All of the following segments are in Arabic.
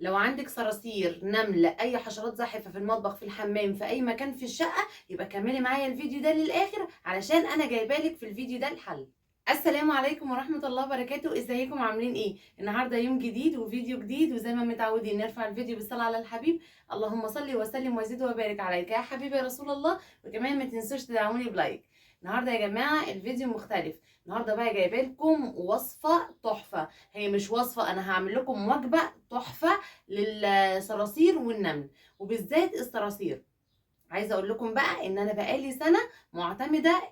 لو عندك صراصير، نمل، اي حشرات زاحفه في المطبخ، في الحمام، في اي مكان في الشقه، يبقى كملي معايا الفيديو ده للاخر علشان انا جايبه لك في الفيديو ده الحل. السلام عليكم ورحمه الله وبركاته. ازيكم عاملين ايه؟ النهارده يوم جديد وفيديو جديد، وزي ما متعودين نرفع الفيديو بالصلاه على الحبيب. اللهم صل وسلم وزد وبارك عليك يا حبيبي يا رسول الله. وكمان ما تنسوش تدعموني بلايك. النهارده يا جماعه الفيديو مختلف. النهارده بقى جايبه لكم وصفه تحفه. هي مش وصفه، انا هعمل لكم وجبه تحفه للصراصير والنمل، وبالذات الصراصير. عايزه اقول لكم بقى ان انا بقالي سنه معتمده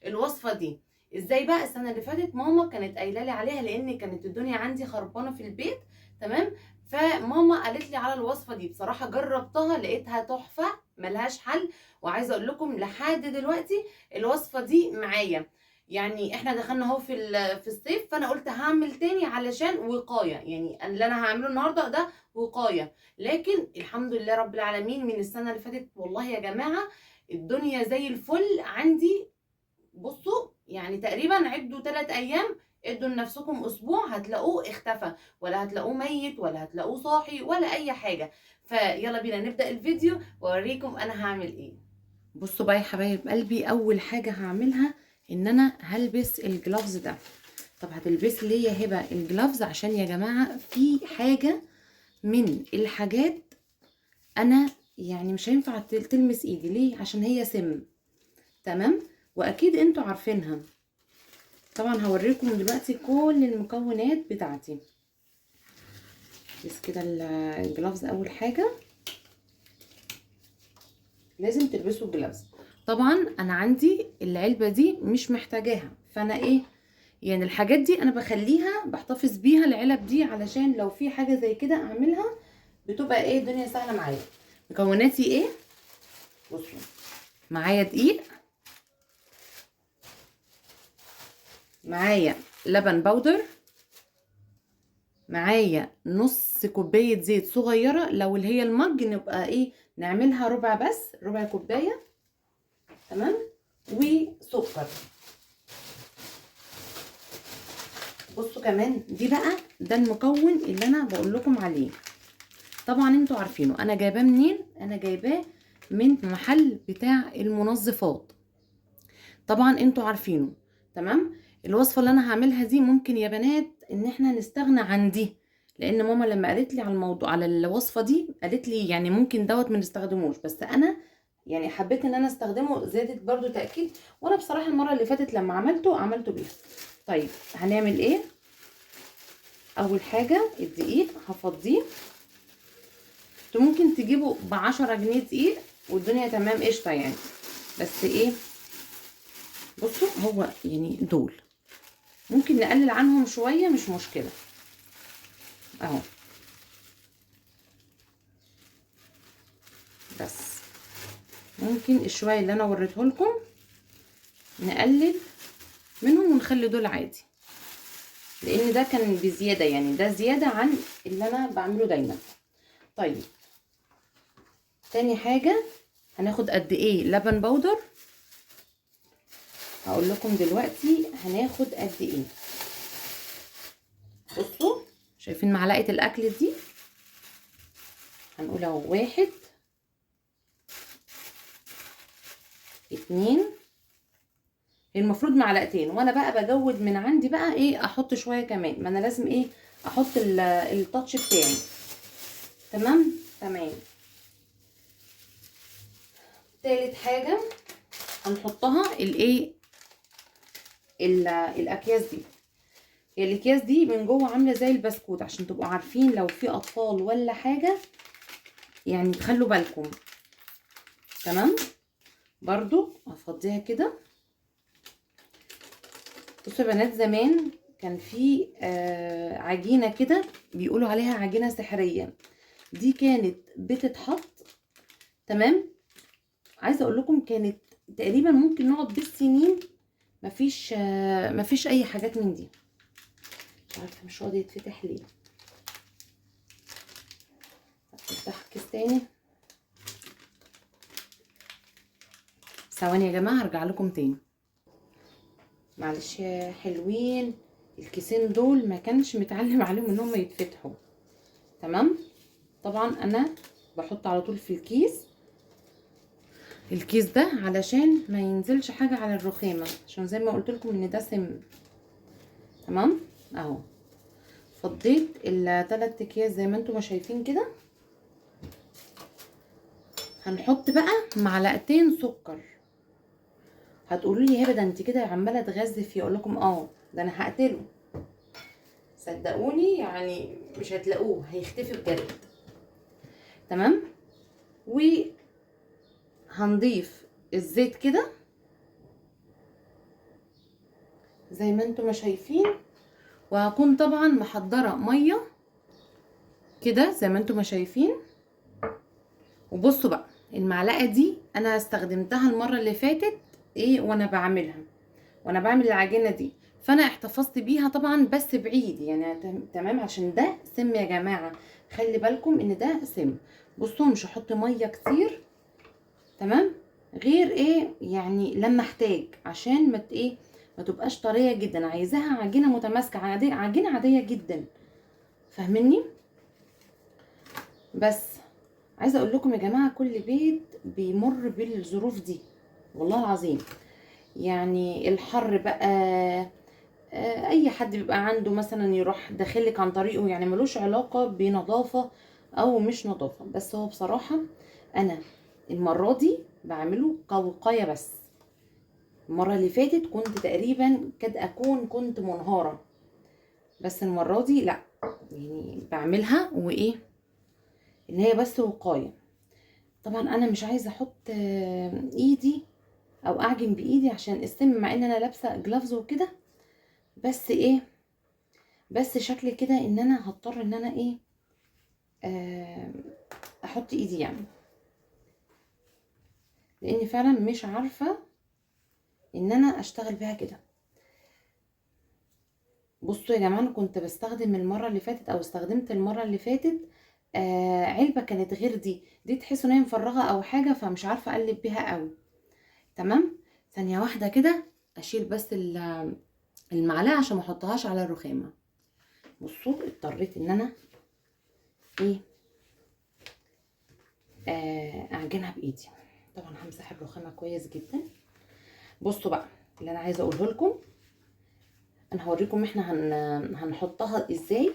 الوصفه دي. ازاي بقى؟ السنه اللي فاتت ماما كانت قايله لي عليها لان كانت الدنيا عندي خربانه في البيت. تمام. فماما قالت لي على الوصفه دي، بصراحه جربتها لقيتها تحفه ملهاش حل. وعايزه اقول لكم لحد دلوقتي الوصفه دي معايا. يعني احنا دخلنا اهو في الصيف، فانا قلت هعمل تاني علشان وقايه، يعني اللي انا هعمله النهارده ده وقايه. لكن الحمد لله رب العالمين من السنة اللي فاتت والله يا جماعة الدنيا زي الفل عندي. بصوا يعني تقريبا عدوا 3 ايام، ادوا لنفسكم اسبوع هتلاقوه اختفى، ولا هتلاقوه ميت، ولا هتلاقوه صاحي، ولا اي حاجة. فيلا بينا نبدأ الفيديو واوريكم انا هعمل ايه. بصوا بقى يا حبايب قلبي، اول حاجة هعملها ان انا هلبس الجلافز ده. طب هتلبسي ليه يا هبة الجلافز؟ عشان يا جماعة في حاجة من الحاجات انا يعني مش هينفع تلمس ايدي ليه، عشان هي سم. تمام. واكيد انتوا عارفينها. طبعا هوريكم دلوقتي كل المكونات بتاعتي. بس كده الجلافز اول حاجه لازم تلبسوا الجلافز. طبعا انا عندي العلبه دي مش محتاجاها، فانا ايه يعني الحاجات دي انا بخليها بحتفظ بيها العلب دي علشان لو في حاجه زي كده اعملها بتبقى ايه الدنيا سهله معايا. مكوناتي ايه؟ بصوا، معايا دقيق، معايا لبن بودر، معايا نص كوباية زيت صغيرة، لو اللي هي المج نبقى ايه نعملها ربع، بس ربع كوباية. تمام. وسكر. بصوا كمان دي بقى ده المكون اللي انا بقول لكم عليه. طبعا انتوا عارفينه انا جايباه منين، انا جايباه من محل بتاع المنظفات. طبعا انتوا عارفينه. تمام. الوصفه اللي انا هعملها دي ممكن يا بنات ان احنا نستغنى عن دي، لان ماما لما قالت لي على الموضوع على الوصفه دي قالت لي يعني ممكن دوت ما نستخدموش، بس انا يعني حبيت ان انا استخدمه زياده برضو تاكيد. وانا بصراحه المره اللي فاتت لما عملته بيه. طيب هنعمل ايه؟ اول حاجه الدقيق هفضيه. انتوا ممكن تجيبوا ب10 جنيه دقيق والدنيا تمام قشطه يعني. بس ايه، بصوا هو يعني دول ممكن نقلل عنهم شوية مش مشكلة. اهو. بس ممكن الشوية اللي انا وريته لكم نقلل منهم ونخلي دول عادي، لان ده كان بزيادة، يعني ده زيادة عن اللي انا بعمله دايما. طيب تاني حاجة هناخد قد ايه لبن بودر؟ هقول لكم دلوقتي هناخد قد ايه. بصوا شايفين معلقة الاكل دي؟ هنقول اهو 1 2. المفروض معلقتين، وانا بقى بجود من عندي بقى ايه احط شويه كمان، ما انا لازم ايه احط التاتش بتاعي. تمام تمام. تالت حاجه هنحطها الايه الاكياس دي. هي الاكياس دي من جوه عامله زي البسكوت، عشان تبقوا عارفين لو في اطفال ولا حاجه يعني تخلوا بالكم. تمام. برضو افضيها كده. بصوا يا بنات، زمان كان في عجينه كده بيقولوا عليها عجينه سحريه، دي كانت بتتحط. تمام. عايزه اقول لكم كانت تقريبا ممكن نقعد بالسنين مفيش اي حاجات من دي. مش عارفه مش راضي يتفتح ليه. افتح كيس تاني. ثواني يا جماعه هرجع لكم تاني. معلش يا حلوين، الكيسين دول ما كانش متعلم عليهم ان هم يتفتحوا. تمام. طبعا انا بحط على طول في الكيس ده علشان ما ينزلش حاجه على الرخامه، عشان زي ما قلت لكم ان ده سم. تمام. اهو فضيت ال3 اكياس زي ما انتم ما شايفين كده. هنحط بقى معلقتين سكر. هتقولوا لي هبه ده انت كده عماله تغذي فيه، اقول لكم ده انا هقتله، صدقوني يعني مش هتلاقوه، هيختفي بجد. تمام. وهنضيف الزيت كده زي ما انتم ما شايفين، وهكون طبعا محضره ميه كده زي ما انتم ما شايفين. وبصوا بقى المعلقه دي انا استخدمتها المره اللي فاتت وانا بعمل العجينه دي، فانا احتفظت بيها طبعا بس بعيد يعني. تمام، عشان ده سم يا جماعه، خلي بالكم ان ده سم. بصوا مش هحط ميه كتير، تمام، غير يعني لما احتاج، عشان ما تبقاش طريه جدا، عايزاها عجينه متماسكه، عجينه عاديه جدا، فاهميني؟ بس عايزه اقول لكم يا جماعه كل بيت بيمر بالظروف دي والله العظيم. يعني الحر بقى، اي حد بيبقى عنده مثلا يروح داخلك عن طريقه، يعني ملوش علاقه بنظافه او مش نظافه، بس هو بصراحه انا المره دي بعمله كوقايه بس. المره اللي فاتت كنت تقريبا كنت منهاره، بس المره دي لا، يعني بعملها ان هي بس وقايه. طبعا انا مش عايزه احط ايدي او اعجن بايدي عشان السم، مع ان انا لابسه جلافز وكده، بس بس شكل كده ان انا هضطر ان انا آه احط ايدي يعني، لاني فعلا مش عارفه ان انا اشتغل بيها كده. بصوا يا جماعه انا كنت بستخدم المره اللي فاتت، او استخدمت المره اللي فاتت علبه كانت غير دي تحسوا ان هي مفرغه او حاجه، فمش عارفه اقلب بيها قوي. تمام. ثانيه واحده كده اشيل بس المعلقه عشان ما احطهاش على الرخامه. بصوا اضطريت ان انا اعجنها بايدي. طبعا همسح الرخامه كويس جدا. بصوا بقى اللي انا عايزه اقوله لكم، انا هوريكم احنا هنحطها ازاي.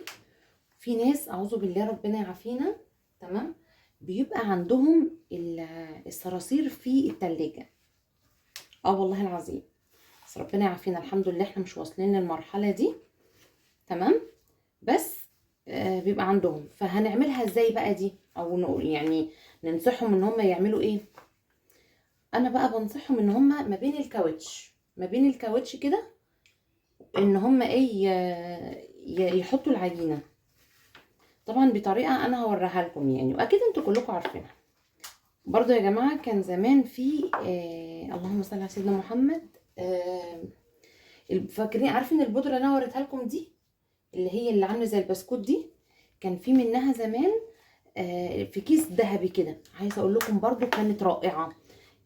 في ناس اعوذ بالله ربنا يعافينا، تمام، بيبقى عندهم الصراصير في التلاجة. والله العظيم، بس ربنا يعافينا، الحمد لله احنا مش واصلين للمرحله دي. تمام. بس بيبقى عندهم، فهنعملها ازاي بقى دي، او نقول يعني ننصحهم ان هم يعملوا انا بقى بنصحهم ان هم ما بين الكاوتش كده، ان هم يحطوا العجينه، طبعا بطريقه انا هوريها لكم يعني، واكيد انتوا كلكم عارفينها. برضو يا جماعه كان زمان في اللهم صل على سيدنا محمد، فاكرين عارفين البودره اللي انا وريتها لكم دي، اللي عامله زي البسكوت دي، كان في منها زمان في كيس ذهبي كده. عايزه اقول لكم برضو كانت رائعه،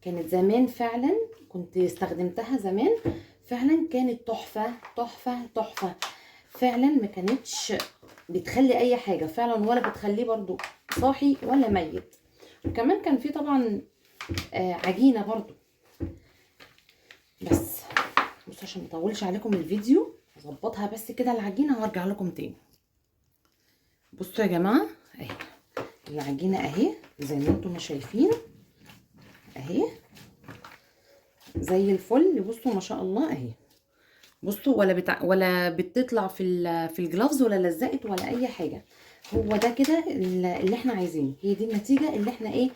كانت زمان فعلا، كنت استخدمتها زمان فعلا، كانت تحفه تحفه تحفه فعلا، ما كانتش بتخلي اي حاجه فعلا، ولا بتخليه برضو صاحي ولا ميت. وكمان كان في طبعا عجينه برضو. بس بصوا عشان مطولش عليكم الفيديو، هظبطها بس كده العجينه وارجع لكم تاني. بصوا يا جماعه اهي العجينه اهي زي ما انتم ما شايفين اهي زي الفل. بصوا ما شاء الله اهي. بصوا ولا بتطلع في الجلافز، ولا لزقت ولا اي حاجه. هو ده كده اللي احنا عايزينه، هي دي النتيجه اللي احنا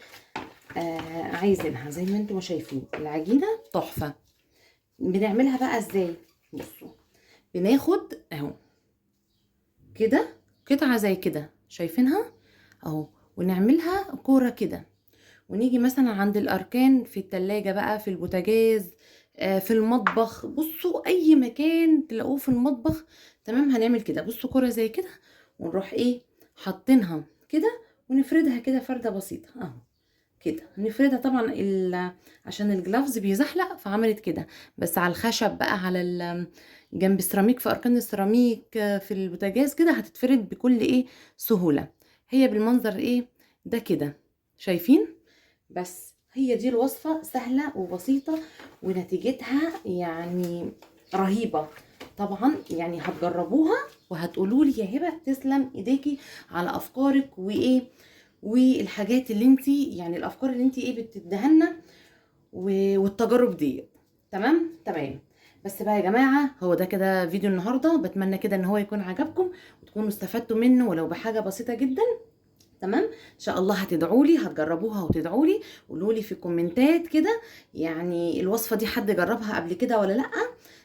عايزينها. زي ما انتم شايفين العجينه تحفه. بنعملها بقى ازاي؟ بصوا بناخد اهو كده قطعه زي كده، شايفينها اهو، ونعملها كوره كده، ونيجي مثلا عند الاركان في التلاجة بقى، في البوتاجاز، في المطبخ. بصوا اي مكان تلاقوه في المطبخ، تمام، هنعمل كده. بصوا كرة زي كده، ونروح حاطينها كده، ونفردها كده فردة بسيطة اهو كده. نفردها طبعا عشان الجلافز بيزحلق فعملت كده، بس على الخشب بقى، على جنب السيراميك، في اركان السيراميك، في البوتاجاز كده هتتفرد بكل سهولة. هي بالمنظر ايه ده كده، شايفين؟ بس هي دي الوصفة، سهلة وبسيطة ونتيجتها يعني رهيبة. طبعا يعني هتجربوها وهتقولوا لي يا هبة تسلم ايديكي على افكارك وايه والحاجات اللي انتي يعني الافكار اللي انتي ايه بتدهنا والتجارب دي. تمام. بس بقى يا جماعة هو ده كده فيديو النهاردة، بتمنى كده ان هو يكون عجبكم وتكونوا استفدتوا منه ولو بحاجة بسيطة جدا. تمام، ان شاء الله هتدعوا لي، هتجربوها وتدعوا لي، قولوا لي في الكومنتات كده يعني الوصفه دي حد جربها قبل كده ولا لا.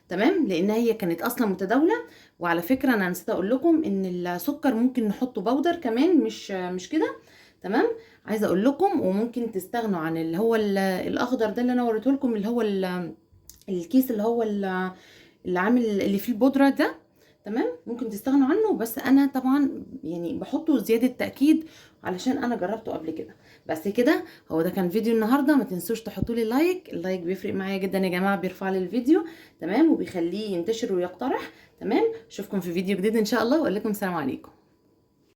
تمام، لان هي كانت اصلا متداوله. وعلى فكره انا نسيت اقول لكم ان السكر ممكن نحطه بودر كمان، مش كده. تمام، عايزه اقول لكم وممكن تستغنوا عن اللي هو الاخضر ده اللي انا وريته لكم، اللي هو الكيس اللي هو اللي عامل اللي فيه البودره ده. تمام، ممكن تستغنوا عنه، بس انا طبعا يعني بحطه زياده تاكيد علشان انا جربته قبل كده. بس كده هو ده كان فيديو النهارده، ما تنسوش تحطوا لي لايك، اللايك بيفرق معايا جدا يا جماعه، بيرفع لي الفيديو. تمام، وبيخليه ينتشر ويقترح. تمام، اشوفكم في فيديو جديد ان شاء الله، واقول لكم السلام عليكم.